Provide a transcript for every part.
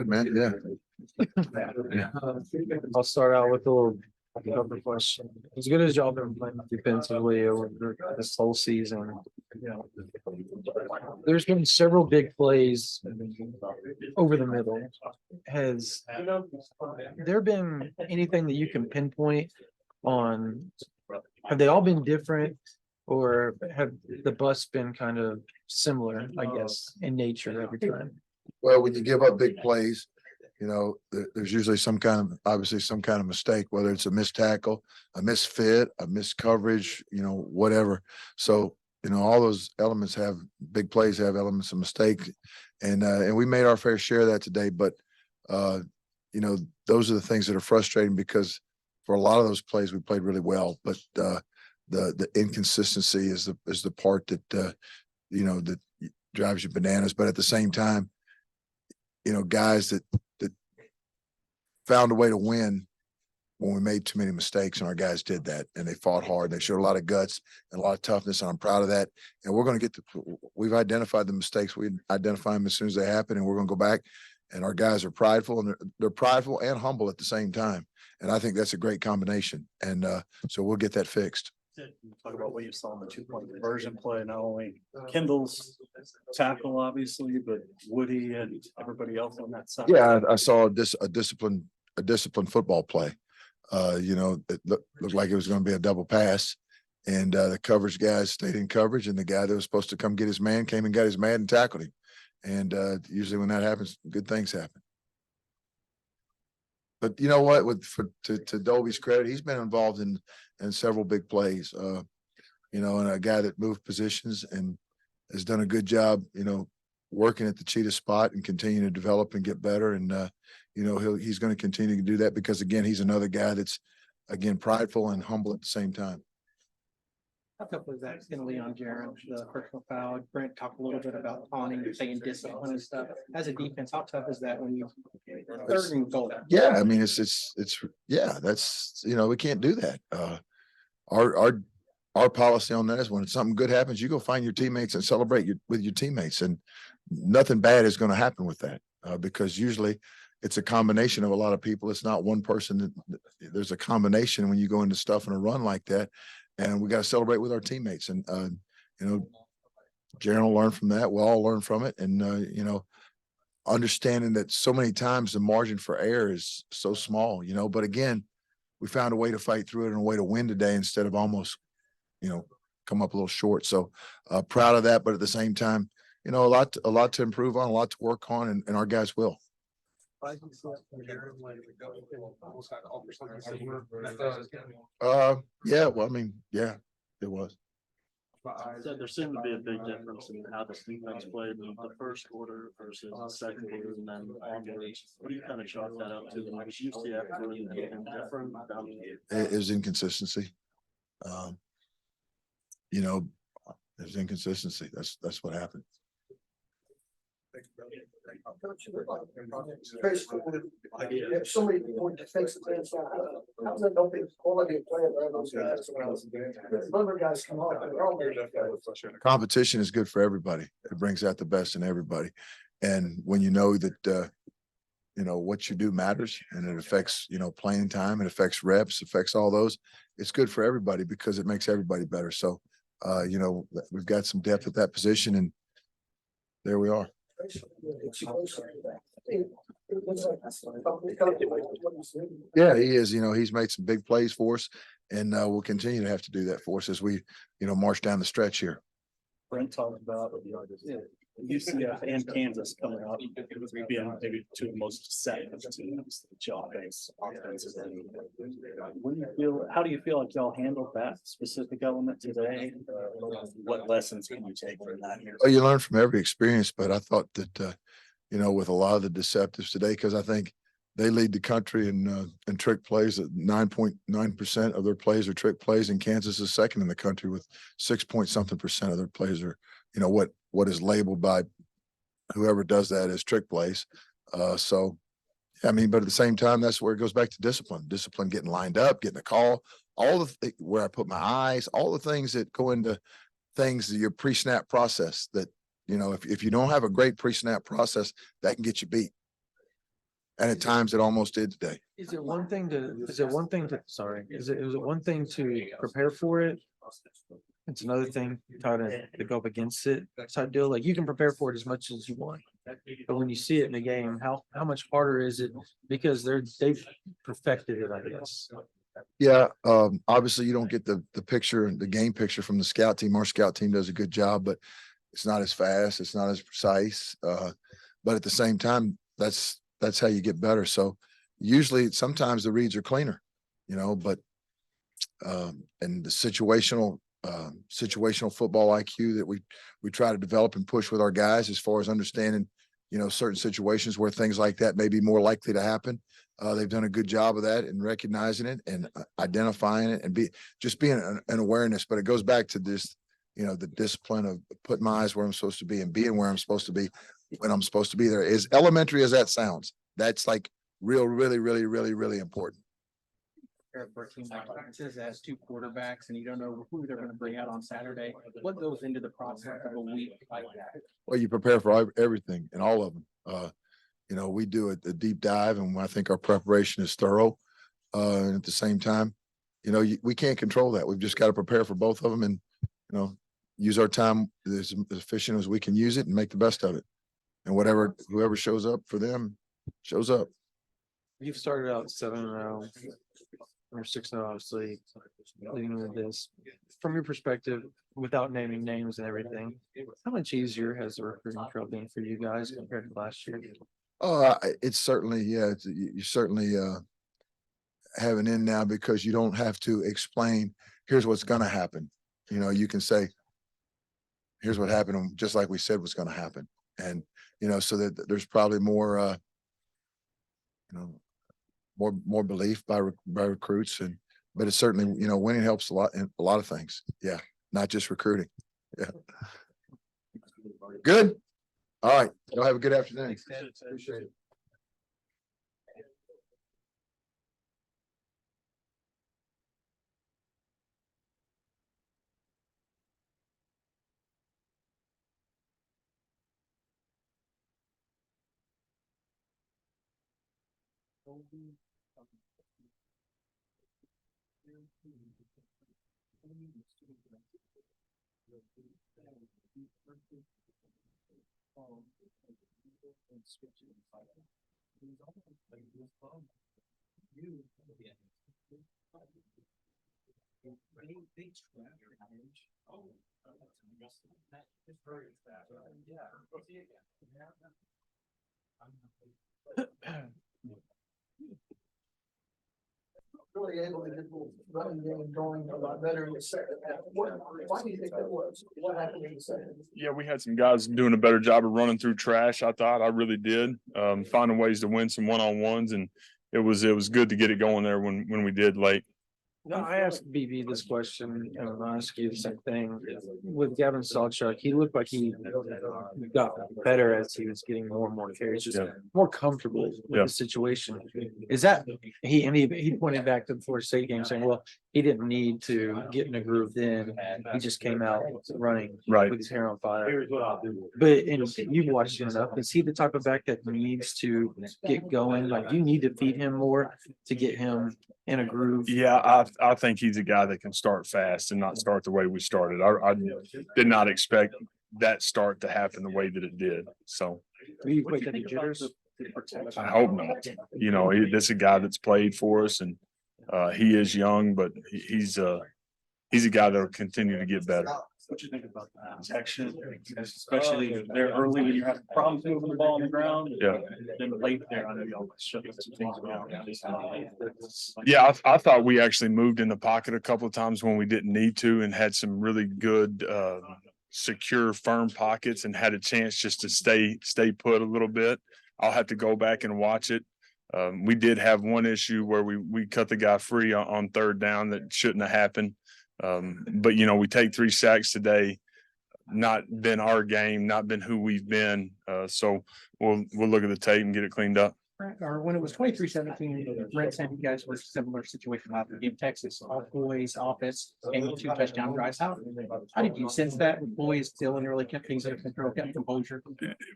Good, man. Yeah. I'll start out with a little cover question. As good as y'all been playing defensively over this whole season, there's been several big plays over the middle. Has there been anything that you can pinpoint on? Have they all been different, or have the busts been kind of similar, I guess, in nature every time? Well, when you give up big plays, there's usually obviously some kind of mistake, whether it's a missed tackle, a misfit, a missed coverage, whatever. So, all those elements big plays have elements of mistake. And we made our fair share of that today. But, those are the things that are frustrating because for a lot of those plays, we played really well. But the inconsistency is the part that, that drives you bananas. But at the same time, guys that found a way to win when we made too many mistakes, and our guys did that, and they fought hard. They showed a lot of guts and a lot of toughness, and I'm proud of that. And we're going to we've identified the mistakes. We identify them as soon as they happen, and we're going to go back. And our guys are prideful, and they're prideful and humble at the same time. And I think that's a great combination. And so we'll get that fixed. Talk about what you saw in the 2-point conversion play, not only Kendall's tackle, obviously, but Woody and everybody else on that side. Yeah, I saw a disciplined football play. It looked like it was going to be a double pass, and the coverage guys stayed in coverage, and the guy that was supposed to come get his man came and got his man and tackled him. And usually when that happens, good things happen. But you know what? To Dolby's credit, he's been involved in several big plays. And a guy that moved positions and has done a good job, working at the cheetah spot and continuing to develop and get better. And he's going to continue to do that because again, he's another guy that's prideful and humble at the same time. How tough was that in Leon Jaron, the personal foul? Brent talked a little bit about taunting and saying discipline and stuff. As a defense, how tough is that when you third and goal? Yeah, I mean that's we can't do that. Our policy on that is when something good happens, you go find your teammates and celebrate with your teammates, and nothing bad is going to happen with that because usually it's a combination of a lot of people. It's not one person. There's a combination when you go into stuff in a run like that. And we got to celebrate with our teammates. And, Jaron will learn from that. We'll all learn from it. And, understanding that so many times the margin for error is so small, but again, we found a way to fight through it and a way to win today instead of almost, come up a little short. So proud of that. But at the same time, a lot to improve on, a lot to work on, and our guys will. Yeah, well, I mean, yeah, it was. So there seemed to be a big difference in how the defense played in the first quarter versus the second quarter and then onwards. What do you kind of chalk that up to? Was UCF doing anything different? It was inconsistency. There's inconsistency. That's what happened. So many points defensive plans. How's that don't think quality of play around those guys? Other guys come off. Competition is good for everybody. It brings out the best in everybody. And when you know that what you do matters and it affects, playing time, it affects reps, affects all those, it's good for everybody because it makes everybody better. So we've got some depth at that position, and there we are. Yeah, he is. He's made some big plays for us, and we'll continue to have to do that for us as we, march down the stretch here. Brent talked about UCF and Kansas coming up, being maybe two of the most set teams that y'all face offensively. How do you feel like y'all handled that specific element today? What lessons can you take from that here? Well, you learn from every experience, but I thought that, with a lot of the deceptives today, because I think they lead the country in trick plays. At 9.9% of their plays are trick plays, and Kansas is second in the country with 6-point-something% of their plays are, what is labeled by whoever does that as trick plays. But at the same time, that's where it goes back to discipline, getting lined up, getting a call, where I put my eyes, all the things that go into your pre-snap process that, if you don't have a great pre-snap process, that can get you beat. And at times it almost did today. Is it one thing to, sorry, is it one thing to prepare for it? It's another thing to go up against it, type deal. Like you can prepare for it as much as you want. But when you see it in the game, how much harder is it? Because they've perfected it, I guess. Yeah, obviously you don't get the picture, the game picture from the scout team. Our scout team does a good job, but it's not as fast, it's not as precise. But at the same time, that's how you get better. So usually sometimes the reads are cleaner, but and the situational football IQ that we try to develop and push with our guys as far as understanding, certain situations where things like that may be more likely to happen. They've done a good job of that and recognizing it and identifying it and being an awareness. But it goes back to this, the discipline of putting my eyes where I'm supposed to be and being where I'm supposed to be when I'm supposed to be there. As elementary as that sounds, that's like really, really, really, really important. For a team like Texas that has two quarterbacks and you don't know who they're going to bring out on Saturday, what goes into the process of a week like that? Well, you prepare for everything and all of them. We do a deep dive, and I think our preparation is thorough. And at the same time, we can't control that. We've just got to prepare for both of them, and use our time as efficient as we can use it and make the best of it. And whoever shows up for them shows up. You've started out 7-0 or 6-0, obviously, leading with this. From your perspective, without naming names and everything, how much easier has the recruiting trail been for you guys compared to last year? Oh, it's certainly, yeah, you certainly have an in now because you don't have to explain, here's what's going to happen. You can say, here's what happened, just like we said was going to happen. And, so that there's probably more, more belief by recruits. But it's certainly, winning helps a lot in a lot of things. Yeah. Not just recruiting. Yeah. Good. All right. Y'all have a good afternoon. Appreciate it. Really able to get the running game going a lot better in the second half. Why do you think that was? What happened in the second? Yeah, we had some guys doing a better job of running through trash. I thought I really did, finding ways to win some one-on-ones, and it was good to get it going there when we did late. No, I asked BB this question, and I'll ask you the same thing. With Gavin Sawchuk, he looked like he got better as he was getting more and more carries, just more comfortable with the situation. Is that he pointed back to the Florida State game saying, well, he didn't need to get in a groove then. He just came out running with his hair on fire. But you've watched him enough. Is he the type of back that needs to get going? Like, you need to feed him more to get him in a groove? Yeah, I think he's a guy that can start fast and not start the way we started. I did not expect that start to happen the way that it did. So Do you equate that to jitters? I hope not. This is a guy that's played for us, and he is young, but he's a guy that will continue to get better. What you think about the protection, especially there early when you're having problems moving the ball on the ground? Yeah. Then late there, I know y'all shut some things around. Yeah, I thought we actually moved in the pocket a couple of times when we didn't need to, and had some really good, secure, firm pockets, and had a chance just to stay put a little bit. I'll have to go back and watch it. We did have one issue where we cut the guy free on third down that shouldn't have happened. But we take 3 sacks today, not been our game, not been who we've been. So we'll look at the tape and get it cleaned up. Or when it was 23-17, Brent said you guys were a similar situation last game, Texas, all boys offense, and 2 touchdown drives. How did you sense that with boys still and really kept things under control, kept composure?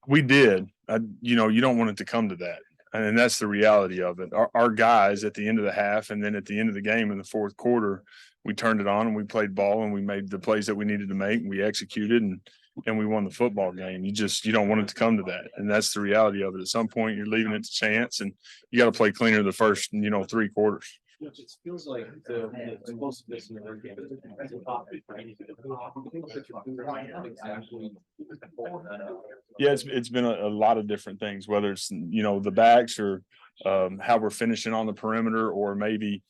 We did. You don't want it to come to that. And that's the reality of it. Our guys at the end of the half and then at the end of the game in the fourth quarter, we turned it on and we played ball and we made the plays that we needed to make. And we executed and we won the football game. You don't want it to come to that. And that's the reality of it. At some point, you're leaving it to chance and you got to play cleaner the first, 3 quarters. It feels like the explosiveness in the run game. Yeah, it's been a lot of different things, whether it's, the backs or how we're finishing on the perimeter or maybe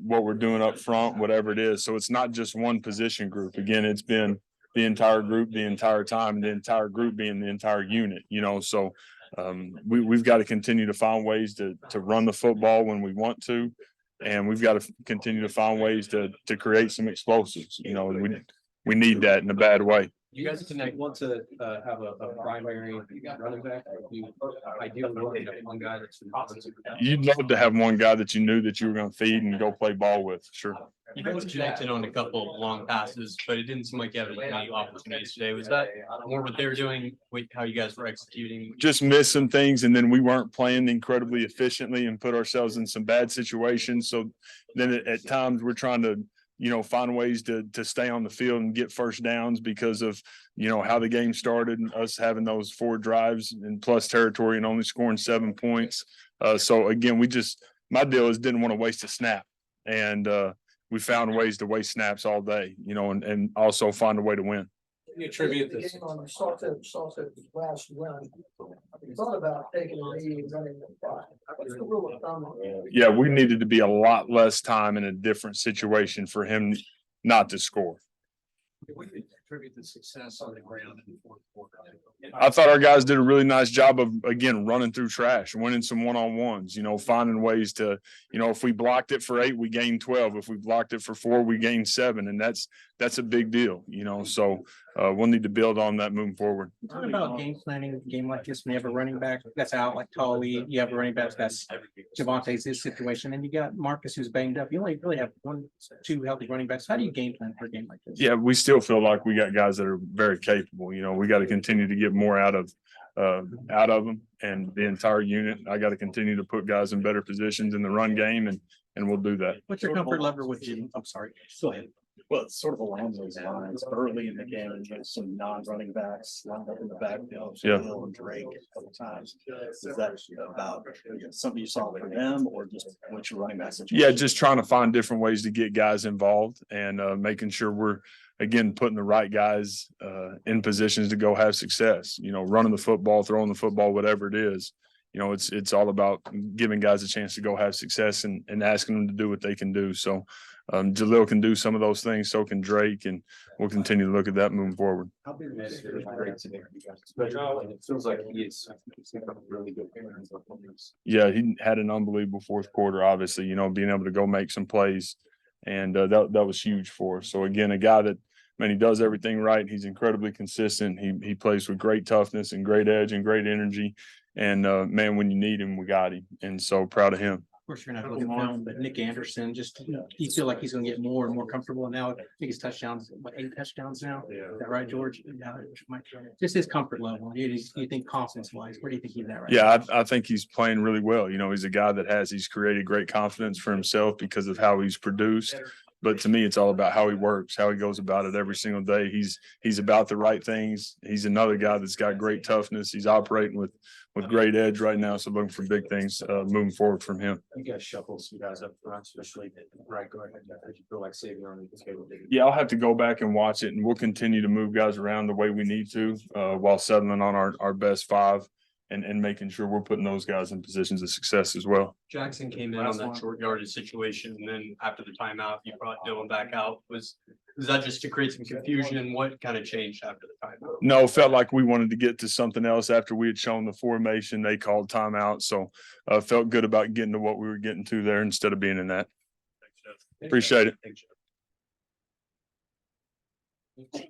what we're doing up front, whatever it is. So it's not just one position group. Again, it's been the entire group the entire time, and the entire group being the entire unit, so we've got to continue to find ways to run the football when we want to. And we've got to continue to find ways to create some explosives. We need that in a bad way. You guys want to have a primary running back? You ideally want to have one guy that's. You'd love to have one guy that you knew that you were going to feed and go play ball with. Sure. You guys connected on a couple of long passes, but it didn't seem like you had many opportunities today. Was that more what they were doing with how you guys were executing? Just missed some things, and then we weren't playing incredibly efficiently and put ourselves in some bad situations. So then at times we're trying to, find ways to stay on the field and get first downs because of, how the game started and us having those 4 drives in plus territory and only scoring 7 points. So again, my deal is didn't want to waste a snap. And we found ways to waste snaps all day, and also find a way to win. You attribute this. Salted last run. You thought about taking a lead and running the clock. What's the rule of thumb? Yeah, we needed to be a lot less time in a different situation for him not to score. We attribute the success on the ground in the fourth quarter. I thought our guys did a really nice job of, again, running through trash, winning some one-on-ones, finding ways to, if we blocked it for 8, we gained 12. If we blocked it for 4, we gained 7. And that's a big deal, so we'll need to build on that moving forward. Talk about game planning, a game like this, when you have a running back that's out like Tully, you have a running back that's Javonte's this situation, and you got Marcus who's banged up. You only really have 1-2 healthy running backs. How do you game plan for a game like this? Yeah, we still feel like we got guys that are very capable. We got to continue to get more out of them and the entire unit. I got to continue to put guys in better positions in the run game, and we'll do that. What's your comfort level with Jim? I'm sorry. Go ahead. Well, it's sort of along those lines. Early in the game, and you have some non-running backs lined up in the backfield. Yeah. Hill and Drake a couple times. Is that about something you saw for them, or just what your running backs? Yeah, just trying to find different ways to get guys involved and making sure we're, again, putting the right guys in positions to go have success. Running the football, throwing the football, whatever it is. It's all about giving guys a chance to go have success and asking them to do what they can do. So Jalil can do some of those things, so can Drake, and we'll continue to look at that moving forward. How big is Drake today? It feels like he's really good. Yeah, he had an unbelievable fourth quarter, obviously, being able to go make some plays, and that was huge for us. So again, a guy that, man, he does everything right. He's incredibly consistent. He plays with great toughness and great edge and great energy. And man, when you need him, we got him. And so proud of him. Of course, you're not looking at film, but Nick Anderson, just you feel like he's going to get more and more comfortable now. I think his touchdowns, 8 touchdowns now? Yeah. Is that right, George? Yeah, just his comfort level. You think confidence wise, where do you think he's at right Yeah, now? I think he's playing really well. He's a guy that he's created great confidence for himself because of how he's produced. But to me, it's all about how he works, how he goes about it every single day. He's about the right things. He's another guy that's got great toughness. He's operating with great edge right now. So looking for big things moving forward from him. You guys shuffle some guys up front, especially right guard. You feel like saving on the table. Yeah, I'll have to go back and watch it, and we'll continue to move guys around the way we need to while settling on our best 5 and making sure we're putting those guys in positions of success as well. Jackson came in on that short yardage situation, and then after the timeout, you brought Dylan back out. Was that just to create some confusion? What kind of changed after the timeout? No, felt like we wanted to get to something else after we had shown the formation. They called timeout, so felt good about getting to what we were getting to there instead of being in that. Appreciate it. Thanks, Jeff.